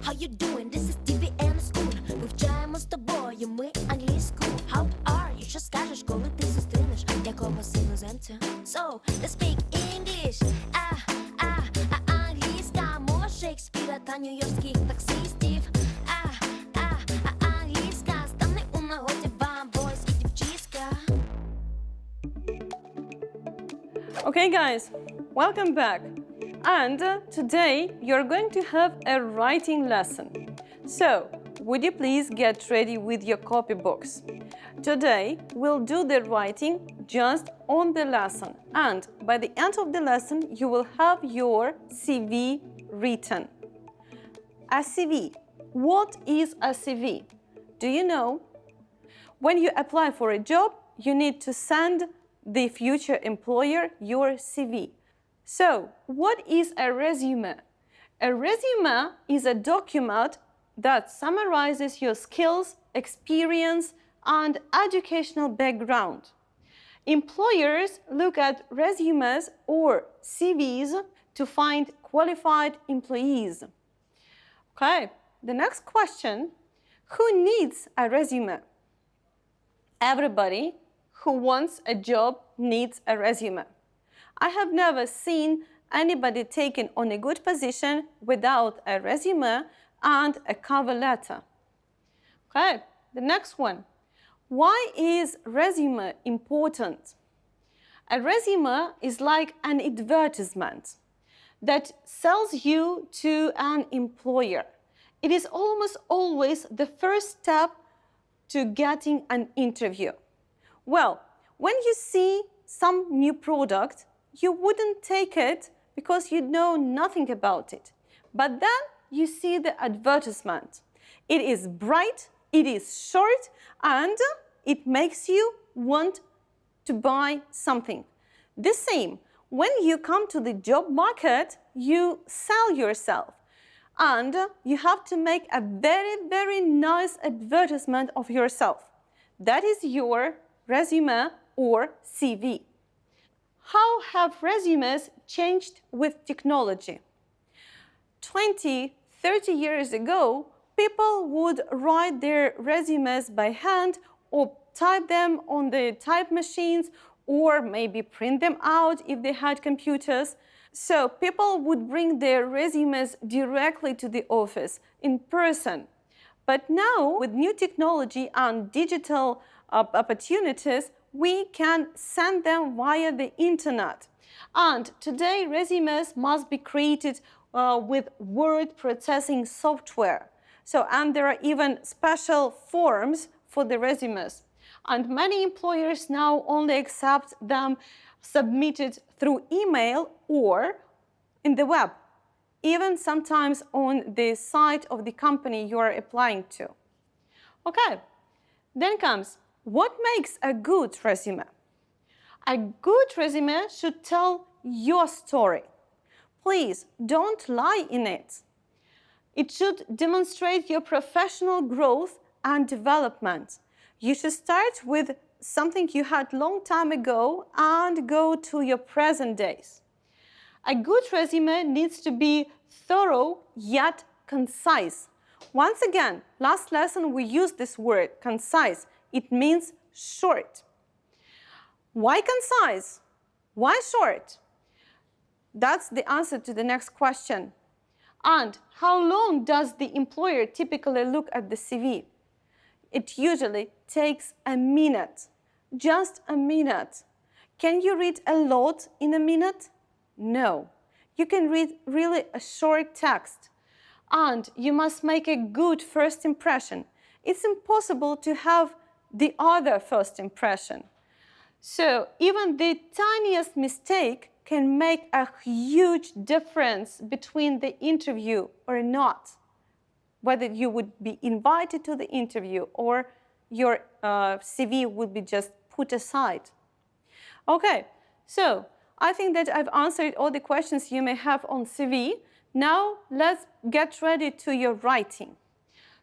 how you doing? This is TV and School. Вивчаємо з тобою ми англійську. How are you? Що скажеш, коли ти зустрінеш якогось іноземця? So, let's speak English. Англійська мова Шекспіра та нью-йоркських таксистів. Англійська стане у нагоді вам, бойс і дівчиська. Okay, guys, welcome back. And today you're going to have a writing lesson. So, would you please get ready with your copybooks? Today we'll do the writing just on the lesson, and by the end of the lesson you will have your CV written. A CV. What is a CV? Do you know? When you apply for a job, you need to send the future employer your CV. So, what is a resume? A resume is a document that summarizes your skills, experience, and educational background. Employers look at resumes or CVs to find qualified employees. Okay, the next question, who needs a resume? Everybody who wants a job needs a resume. I have never seen anybody taken on a good position without a resume and a cover letter. Okay, the next one. Why is resume important? A resume is like an advertisement that sells you to an employer. It is almost always the first step to getting an interview. Well, when you see some new product, you wouldn't take it because you know nothing about it. But then you see the advertisement. It is bright, it is short, and it makes you want to buy something. The same, when you come to the job market, you sell yourself. And you have to make a very, very nice advertisement of yourself. That is your resume or CV. How have resumes changed with technology? 20, 30 years ago, people would write their resumes by hand or type them on the type machines or maybe print them out if they had computers. So people would bring their resumes directly to the office in person. But now, with new technology and digital opportunities, we can send them via the internet. And today, resumes must be created with word processing software. And there are even special forms for the resumes. And many employers now only accept them submitted through email or in the web, even sometimes on the site of the company you are applying to. Okay, then comes, what makes a good resume? A good resume should tell your story. Please don't lie in it. It should demonstrate your professional growth and development. You should start with something you had long time ago and go to your present days. A good resume needs to be thorough yet concise. Once again, last lesson we used this word, concise. It means short. Why concise? Why short? That's the answer to the next question. And how long does the employer typically look at the CV? It usually takes a minute, just a minute. Can you read a lot in a minute? No. You can read really a short text. And you must make a good first impression. It's impossible to have the other first impression. So even the tiniest mistake can make a huge difference between the interview or not. Whether you would be invited to the interview or your CV would be just put aside. Okay, so I think that I've answered all the questions you may have on CV. Now let's get ready to your writing.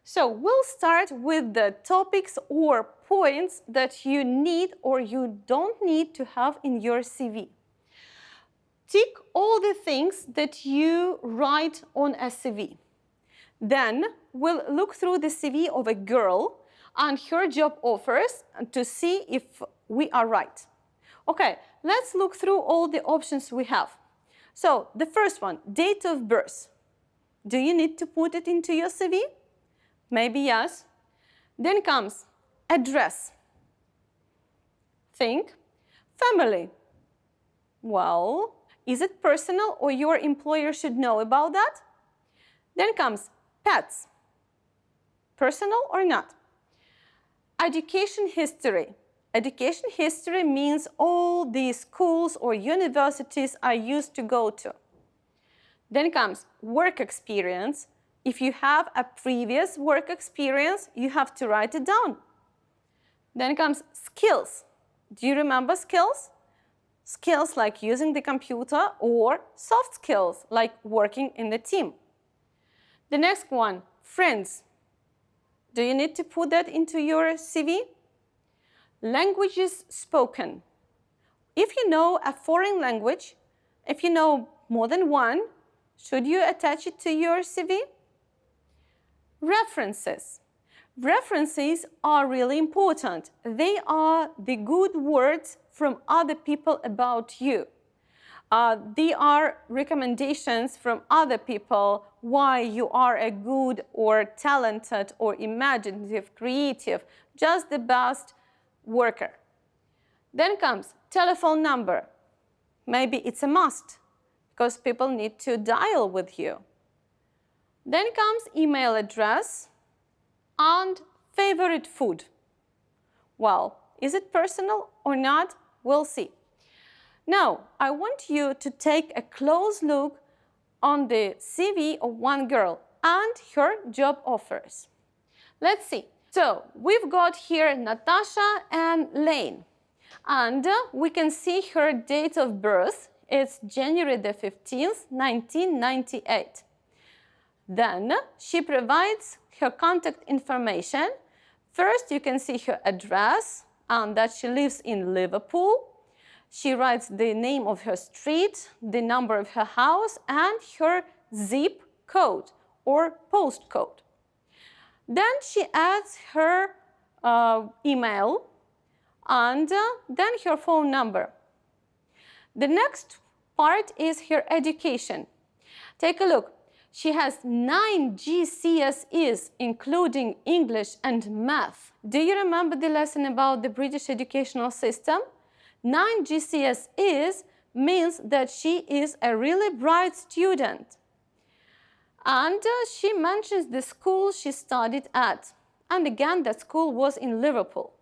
So we'll start with the topics or points that you need or you don't need to have in your CV. Tick all the things that you write on a CV. Then we'll look through the CV of a girl and her job offers to see if we are right. Okay, let's look through all the options we have. So the first one, date of birth. Do you need to put it into your CV? Maybe yes. Then comes address. Think. Family. Well, is it personal or your employer should know about that? Then comes pets. Personal or not? Education history. Education history means all the schools or universities I used to go to. Then comes work experience. If you have a previous work experience, you have to write it down. Then comes skills. Do you remember skills? Skills like using the computer or soft skills like working in the team. The next one, friends. Do you need to put that into your CV? Languages spoken. If you know a foreign language, if you know more than one, should you attach it to your CV? References. References are really important. They are the good words from other people about you. They are recommendations from other people why you are a good or talented or imaginative, creative, just the best worker. Then comes telephone number. Maybe it's a must because people need to dial with you. Then comes email address and favorite food. Well, is it personal or not? We'll see. Now, I want you to take a close look on the CV of one girl and her job offers. Let's see. So, we've got here Natasha and Lane. And we can see her date of birth. It's January the 15th, 1998. Then she provides her contact information. First, you can see her address and that she lives in Liverpool. She writes the name of her street, the number of her house, and her zip code or postcode. Then she adds her email and then her phone number. The next part is her education. Take a look. She has 9 GCSEs, including English and math. Do you remember the lesson about the British educational system? 9 GCSEs means that she is a really bright student. And she mentions the school she studied at. And again, that school was in Liverpool.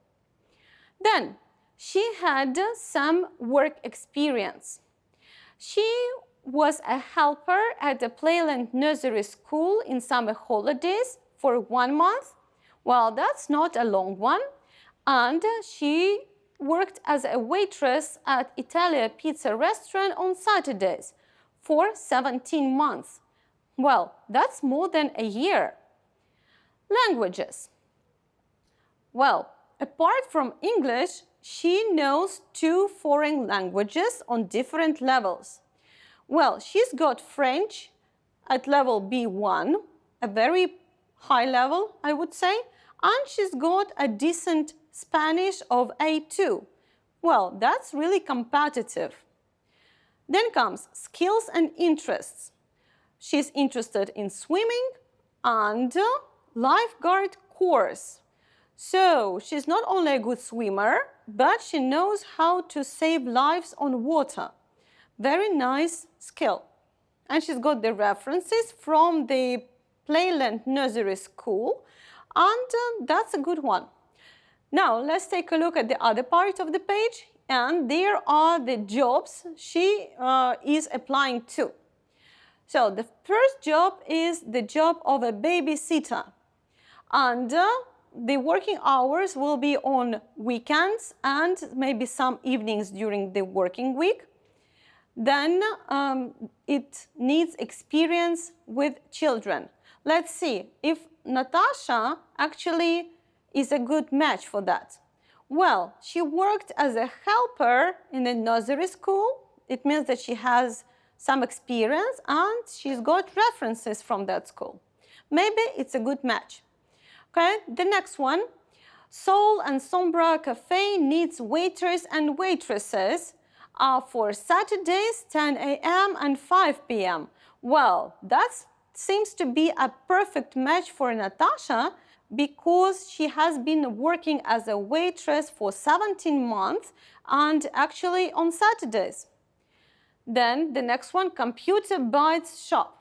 Then, she had some work experience. She was a helper at a Playland nursery school in summer holidays for 1 month. Well, that's not a long one. And she worked as a waitress at Italia Pizza restaurant on Saturdays for 17 months. Well, that's more than a year. Languages. Well, apart from English, she knows 2 foreign languages on different levels. Well, she's got French at level B1, a very high level, I would say, and she's got a decent Spanish of A2. Well, that's really competitive. Then comes skills and interests. She's interested in swimming and lifeguard course. So she's not only a good swimmer, but she knows how to save lives on water. Very nice skill. And she's got the references from the Playland Nursery School, and that's a good one. Now, let's take a look at the other part of the page, and there are the jobs she is applying to. So, the first job is the job of a babysitter, and the working hours will be on weekends and maybe some evenings during the working week. Then it needs experience with children. Let's see if Natasha actually is a good match for that. Well, she worked as a helper in a nursery school. It means that she has some experience and she's got references from that school. maybe it's a good match. Okay, the next one. Soul and Sombra Cafe needs waiters and waitresses for Saturdays 10 a.m. and 5 p.m. Well, that seems to be a perfect match for Natasha because she has been working as a waitress for 17 months and actually on Saturdays. Then the next one, Computer Bytes Shop.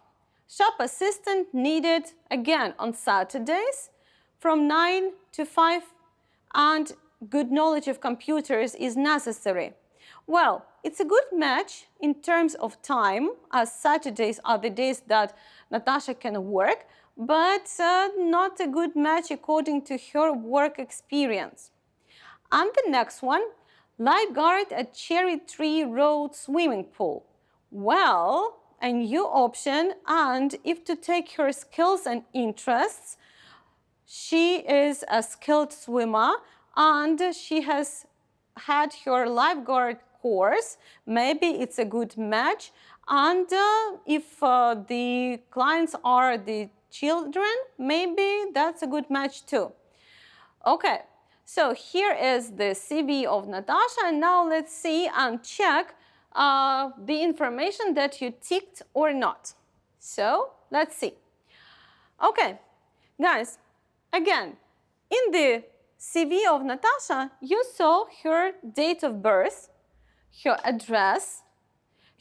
Shop assistant needed again on Saturdays from 9 to 5, and good knowledge of computers is necessary. Well, it's a good match in terms of time, as Saturdays are the days that Natasha can work, but not a good match according to her work experience. And the next one, lifeguard at Cherry Tree Road swimming pool. Well, a new option, and if to take her skills and interests, she is a skilled swimmer and she has had her lifeguard course. Maybe it's a good match, and if the clients are the children, maybe that's a good match too. Okay, so here is the CV of Natasha, and now let's see and check the information that you ticked or not. So let's see. Okay, guys, again, in the CV of Natasha, you saw her date of birth, her address,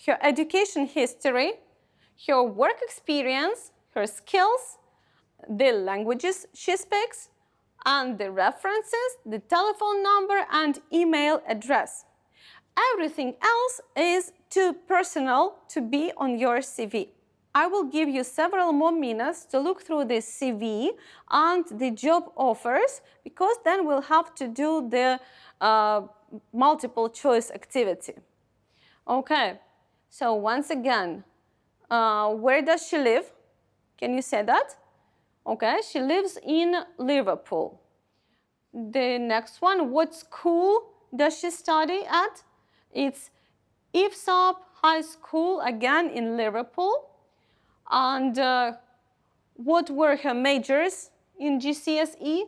her education history, her work experience, her skills, the languages she speaks, and the references, the telephone number, and email address. Everything else is too personal to be on your CV. I will give you several more minutes to look through the CV and the job offers, because then we'll have to do the multiple choice activity. Okay, so once again, where does she live? Can you say that? Okay, she lives in Liverpool. The next one, what school does she study at? It's IFSOP High School, again in Liverpool. And what were her majors in GCSE?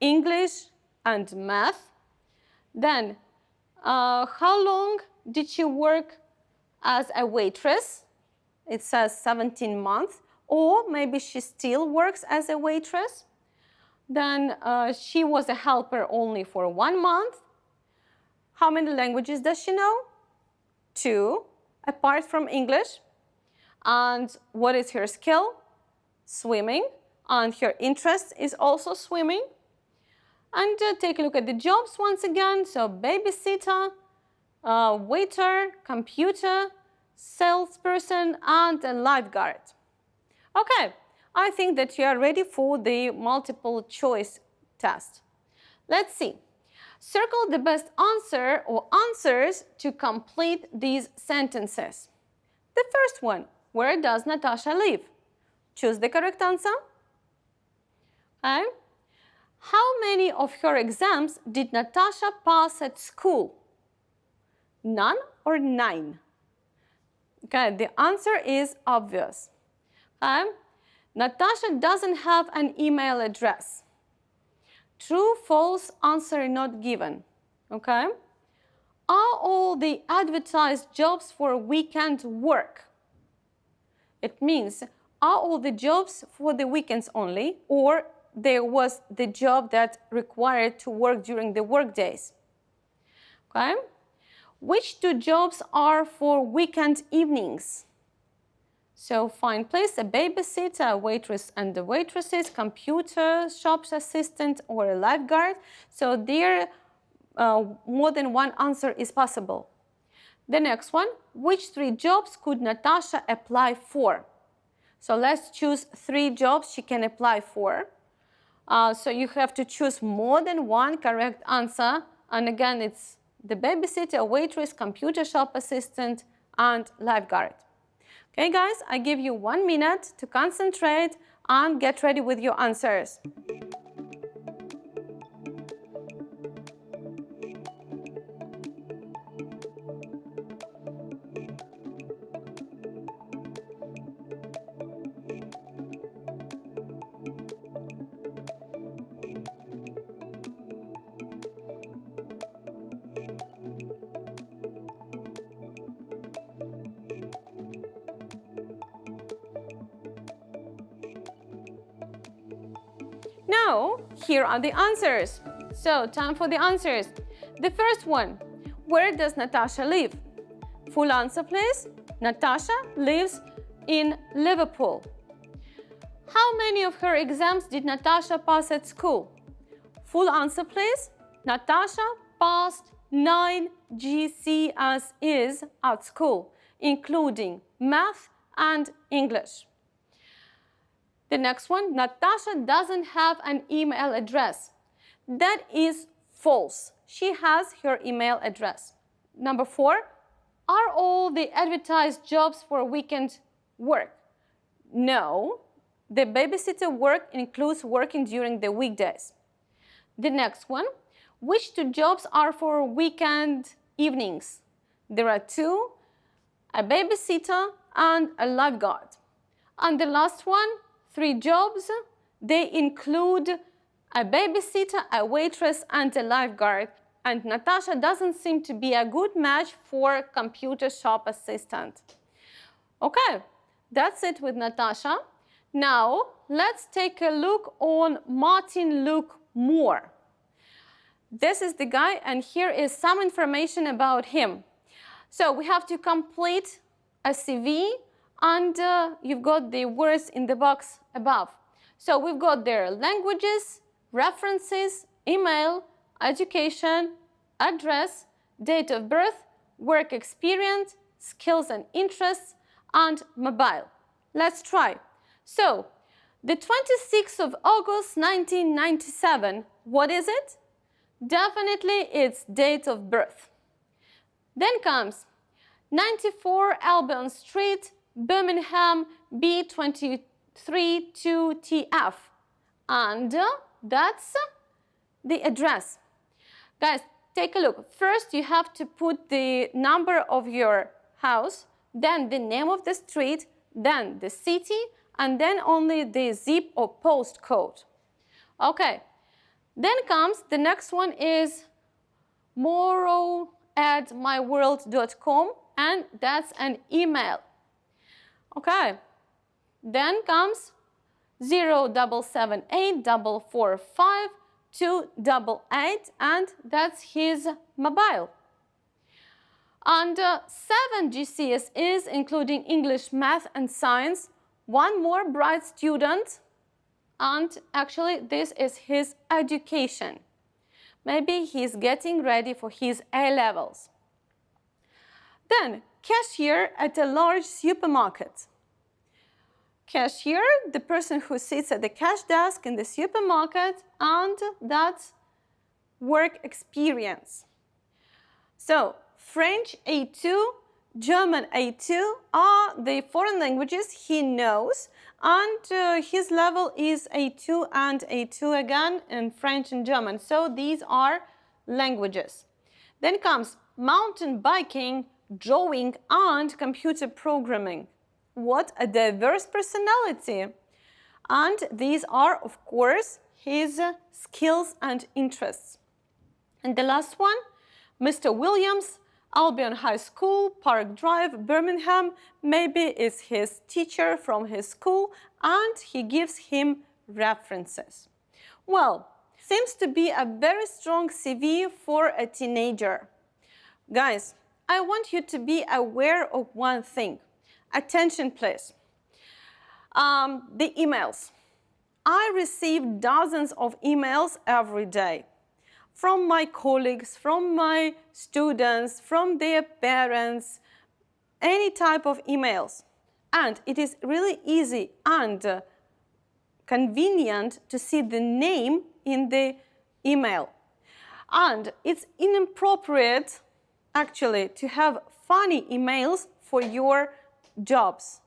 English and math. Then, how long did she work as a waitress? It says 17 months. Or maybe she still works as a waitress. Then she was a helper only for 1 month. How many languages does she know? 2, apart from English. And what is her skill? Swimming. And her interest is also swimming. And take a look at the jobs once again. So babysitter, waiter, computer, salesperson, and a lifeguard. Okay, I think that you are ready for the multiple choice test. Let's see. Circle the best answer or answers to complete these sentences. The first one, where does Natasha live? Choose the correct answer. Okay. How many of her exams did Natasha pass at school? None or 9? Okay, the answer is obvious. Okay. Natasha doesn't have an email address. True, false, answer not given. Okay. Are all the advertised jobs for weekend work? It means, are all the jobs for the weekends only, or there was the job that required to work during the work days? Okay. Which 2 jobs are for weekend evenings? So find place, a babysitter, a waitress and the waitresses, computer, shop assistant, or a lifeguard. So there more than one answer is possible. The next one, which 3 jobs could Natasha apply for? So let's choose 3 jobs she can apply for. So you have to choose more than one correct answer. And again, it's the babysitter, waitress, computer shop assistant, and lifeguard. Okay, guys, I give you 1 minute to concentrate and get ready with your answers. Now, here are the answers. So, time for the answers. The first one, where does Natasha live? Full answer, please. Natasha lives in Liverpool. How many of her exams did Natasha pass at school? Full answer, please. Natasha passed 9 GCSEs at school, including math and English. The next one, Natasha doesn't have an email address. That is false. She has her email address. Number 4, are all the advertised jobs for weekend work? No, the babysitter work includes working during the weekdays. The next one, which 2 jobs are for weekend evenings? There are 2, a babysitter and a lifeguard. And the last one, 3 jobs, they include a babysitter, a waitress, and a lifeguard. And Natasha doesn't seem to be a good match for computer shop assistant. Okay, that's it with Natasha. Now, let's take a look on Martin Luke Moore. This is the guy, and here is some information about him. So we have to complete a CV, and you've got the words in the box above. So we've got their languages, references, email, education, address, date of birth, work experience, skills and interests, and mobile. Let's try. So, the 26th of August 1997, what is it? Definitely it's date of birth. Then comes 94 Albion Street, Birmingham, B23-2TF. And that's the address. Guys, take a look. First, you have to put the number of your house, then the name of the street, then the city, and then only the zip or postcode. Okay. Then comes, the next one is morrow@myworld.com, and that's an email. Okay. Then comes 0778445288, and that's his mobile. And 7 GCSEs, including English, math, and science. One more bright student, and actually this is his education. Maybe he's getting ready for his A-levels. Then, cashier at a large supermarket. Cashier, the person who sits at the cash desk in the supermarket, and that's work experience. So, French A2, German A2 are the foreign languages he knows, and his level is A2 and A2 again in French and German. So these are languages. Then comes mountain biking, drawing, and computer programming. What a diverse personality! And these are, of course, his skills and interests. And the last one, Mr. Williams, Albion High School, Park Drive, Birmingham, maybe is his teacher from his school, and he gives him references. Well, seems to be a very strong CV for a teenager. Guys, I want you to be aware of one thing. Attention, please. The emails. I receive dozens of emails every day. From my colleagues, from my students, from their parents, any type of emails. And it is really easy and convenient to see the name in the email. And it's inappropriate, actually, to have funny emails for your jobs.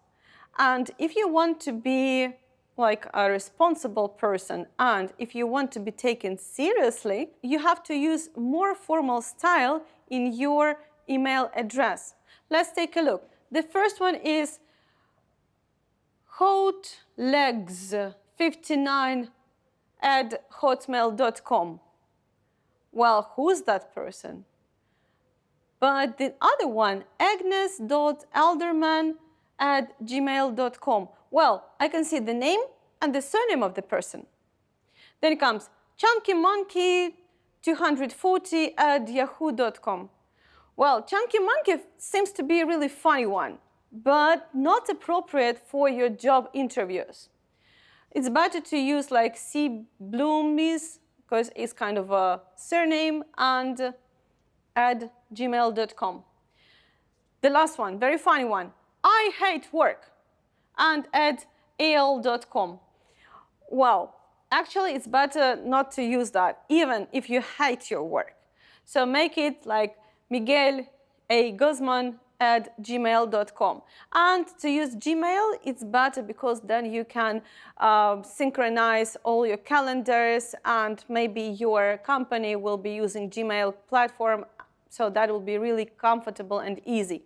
And if you want to be like a responsible person, and if you want to be taken seriously, you have to use more formal style in your email address. Let's take a look. The first one is hotlegs59@hotmail.com. Well, who's that person? But the other one, agnes.elderman@gmail.com. Well, I can see the name and the surname of the person. Then comes chunkymonkey240@yahoo.com. Well, Chunky Monkey seems to be a really funny one, but not appropriate for your job interviews. It's better to use like C. Bloomies, because it's kind of a surname, and at gmail.com. The last one, very funny one, I hate work, and at al.com. Well, actually, it's better not to use that, even if you hate your work. So make it like Miguel A. Guzman at gmail.com. And to use Gmail, it's better because then you can synchronize all your calendars, and maybe your company will be using Gmail platform, so that will be really comfortable and easy.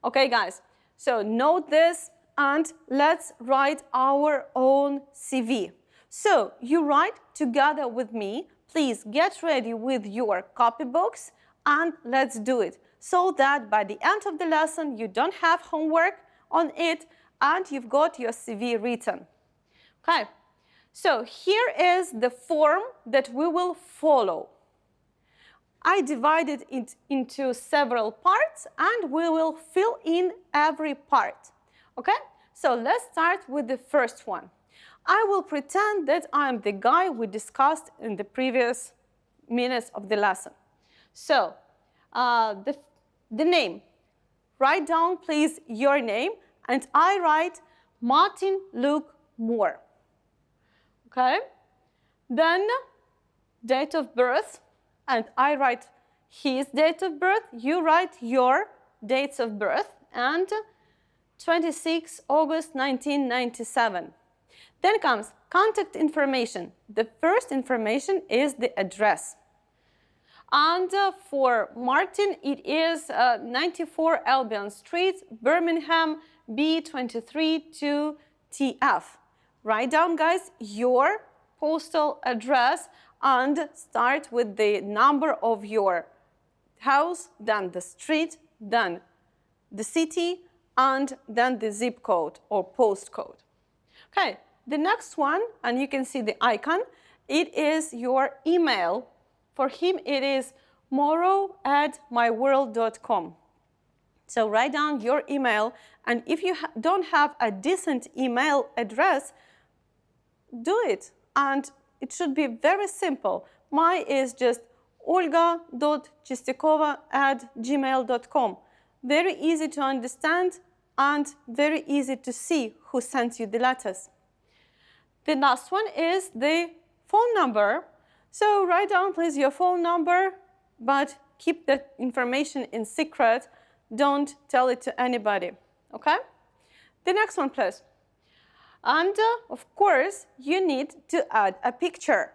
Okay, guys, so note this, and let's write our own CV. So you write together with me. Please get ready with your copybooks, and let's do it, so that by the end of the lesson, you don't have homework on it, and you've got your CV written. Okay, so here is the form that we will follow. I divided it into several parts, and we will fill in every part. Okay, so let's start with the first one. I will pretend that I am the guy we discussed in the previous minutes of the lesson. So, the name. Write down, please, your name, and I write Martin Luke Moore. Okay? Then, date of birth, and I write his date of birth. You write your dates of birth, and 26 August 1997. Then comes contact information. The first information is the address. And for Martin, it is 94 Albion Street, Birmingham, B23 2TF. Write down, guys, your postal address and start with the number of your house, then the street, then the city, and then the zip code or postcode. Okay, the next one, and you can see the icon, it is your email. For him, it is moro@myworld.com. So write down your email, and if you don't have a decent email address, do it. And it should be very simple. Mine is just olga.chestikova@gmail.com. Very easy to understand and very easy to see who sent you the letters. The last one is the phone number. So write down, please, your phone number, but keep the information in secret. Don't tell it to anybody, okay? The next one, please. And of course, you need to add a picture.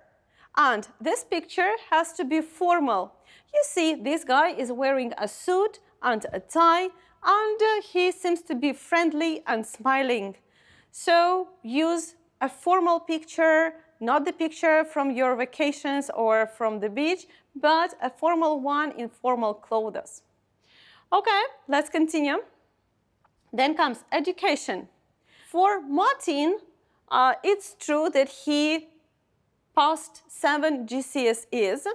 And this picture has to be formal. You see, this guy is wearing a suit and a tie, and he seems to be friendly and smiling. So use a formal picture, not the picture from your vacations or from the beach, but a formal one in formal clothes. Okay, let's continue. Then comes education. For Martin, it's true that he passed 7 GCSEs,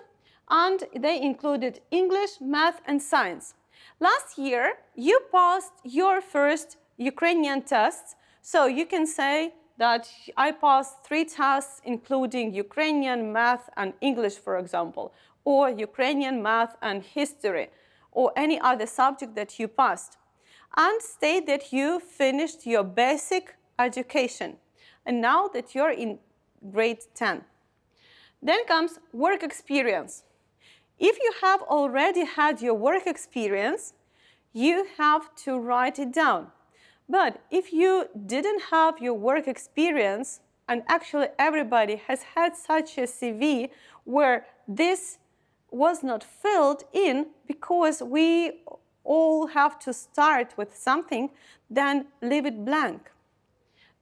and they included English, math, and science. Last year, you passed your first Ukrainian tests, so you can say that I passed 3 tests, including Ukrainian, math, and English, for example, or Ukrainian, math, and history, or any other subject that you passed. And state that you finished your basic education, and now that you're in grade 10. Then comes work experience. If you have already had your work experience, you have to write it down. But if you didn't have your work experience, and actually everybody has had such a CV where this was not filled in because we all have to start with something, then leave it blank.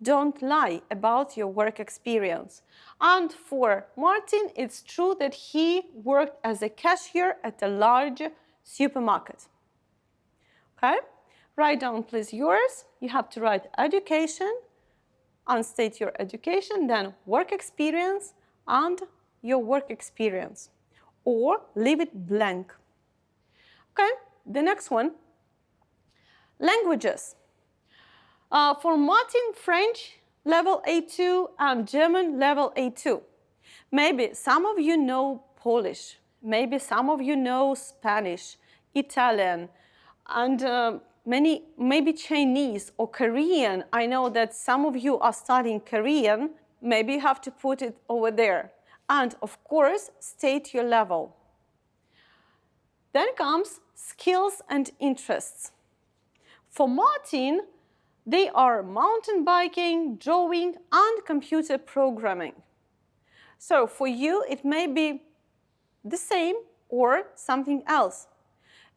Don't lie about your work experience. And for Martin, it's true that he worked as a cashier at a large supermarket. Okay? Write down, please, yours. You have to write education, and state your education, then work experience, and your work experience, or leave it blank. Okay, the next one, languages. For Martin, French, level A2, and German, level A2. Maybe some of you know Polish, maybe some of you know Spanish, Italian, and maybe Chinese or Korean. I know that some of you are studying Korean. Maybe you have to put it over there. And of course, state your level. Then comes skills and interests. For Martin, they are mountain biking, drawing, and computer programming. So for you, it may be the same or something else.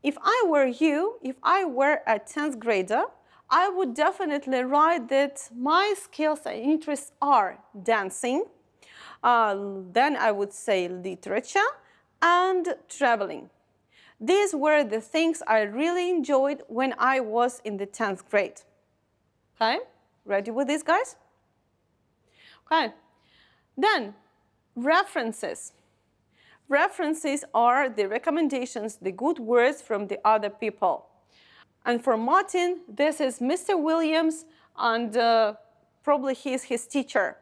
If I were you, if I were a 10th grader, I would definitely write that my skills and interests are dancing, then I would say literature and traveling. These were the things I really enjoyed when I was in the 10th grade. Okay, ready with this, guys? Okay, then references. References are the recommendations, the good words from the other people. And for Martin, this is Mr. Williams, and probably he is his teacher.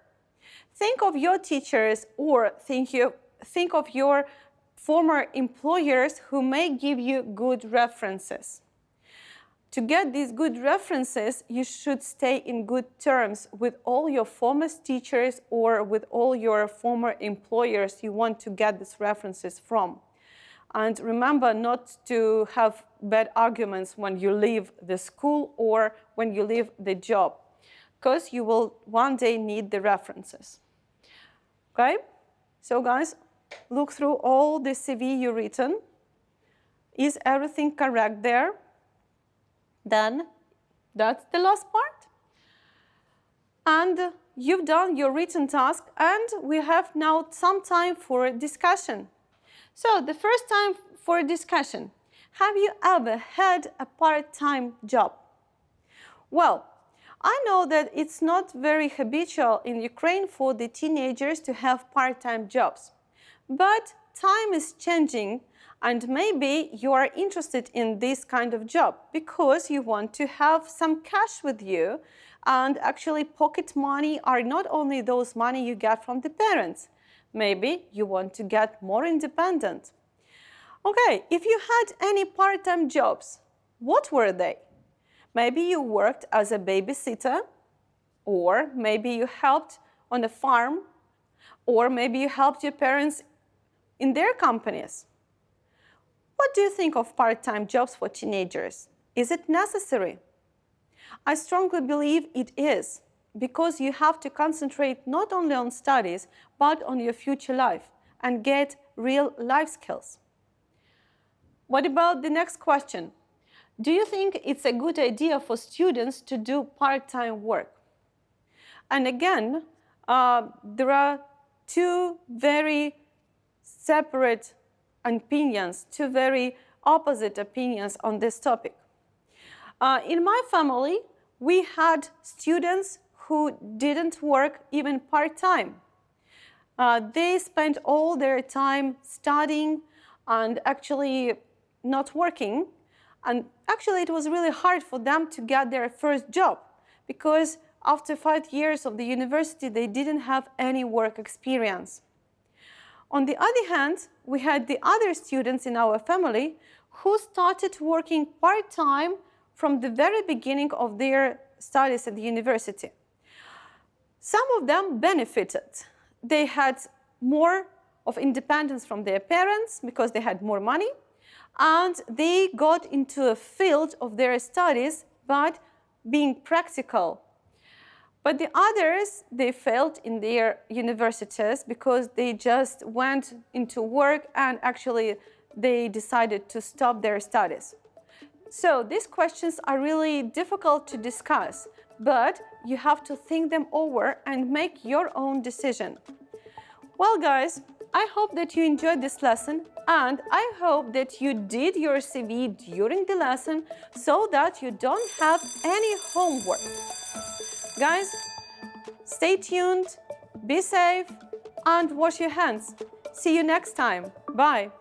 Think of your teachers, or think of your former employers who may give you good references. To get these good references, you should stay in good terms with all your former teachers or with all your former employers you want to get these references from. And remember not to have bad arguments when you leave the school or when you leave the job, because you will one day need the references. Okay? So guys, look through all the CV you've written. Is everything correct there? Then that's the last part. And you've done your written task, and we have now some time for discussion. So the first time for discussion, have you ever had a part-time job? Well, I know that it's not very habitual in Ukraine for the teenagers to have part-time jobs. But time is changing, and maybe you are interested in this kind of job because you want to have some cash with you, and actually pocket money are not only those money you get from the parents. Maybe you want to get more independent. Okay, if you had any part-time jobs, what were they? Maybe you worked as a babysitter, or maybe you helped on a farm, or maybe you helped your parents in their companies. What do you think of part-time jobs for teenagers? Is it necessary? I strongly believe it is, because you have to concentrate not only on studies, but on your future life and get real life skills. What about the next question? Do you think it's a good idea for students to do part-time work? And again, there are two very separate opinions, two very opposite opinions on this topic. In my family, we had students who didn't work even part-time. They spent all their time studying and actually not working. And actually, it was really hard for them to get their first job because after 5 years of the university, they didn't have any work experience. On the other hand, we had the other students in our family who started working part-time from the very beginning of their studies at the university. Some of them benefited. They had more of independence from their parents because they had more money, and they got into a field of their studies, but being practical. But the others, they failed in their universities because they just went into work and actually they decided to stop their studies. So these questions are really difficult to discuss, but you have to think them over and make your own decision. Well, guys, I hope that you enjoyed this lesson, and I hope that you did your CV during the lesson so that you don't have any homework. Guys, stay tuned, be safe, and wash your hands. See you next time. Bye.